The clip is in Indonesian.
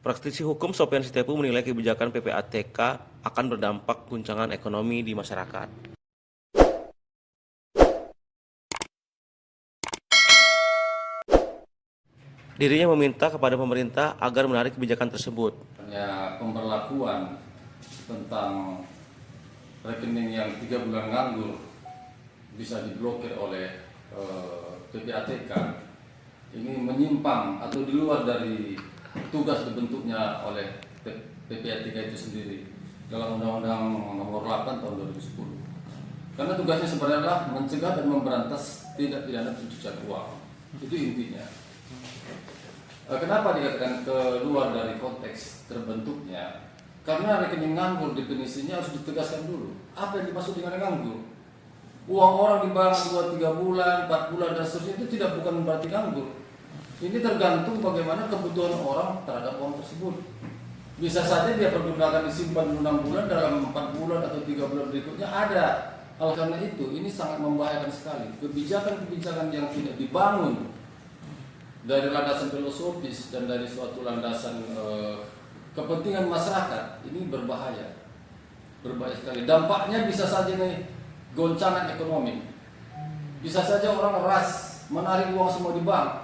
Praktisi hukum Sopyan Setiapu menilai kebijakan PPATK akan berdampak guncangan ekonomi di masyarakat. Dirinya meminta kepada pemerintah agar menarik kebijakan tersebut. Ya, pemberlakuan tentang rekening yang 3 bulan nganggur bisa diblokir oleh PPATK ini menyimpang atau di luar dari tugas dibentuknya oleh PPATK itu sendiri dalam Undang-Undang Nomor 8 Tahun 2010. Karena tugasnya sebenarnya adalah mencegah dan memberantas tindak pidana pencucian uang. Itu intinya. Kenapa dikatakan keluar dari konteks terbentuknya? Karena rekening nganggur definisinya harus ditegaskan dulu. Apa yang dimaksud dengan nganggur? Uang orang di bank 2-3 bulan, 4 bulan dan seterusnya itu bukan berarti nganggur. Ini tergantung bagaimana kebutuhan orang terhadap uang tersebut. Bisa saja dia pergunakan disimpan 6 bulan, dalam 4 bulan atau 3 bulan berikutnya ada. Oleh karena itu, ini sangat membahayakan sekali. Kebijakan-kebijakan yang tidak dibangun dari landasan filosofis dan dari suatu landasan kepentingan masyarakat ini berbahaya sekali. Dampaknya bisa saja nih goncangan ekonomi, bisa saja orang ras menarik uang semua di bank,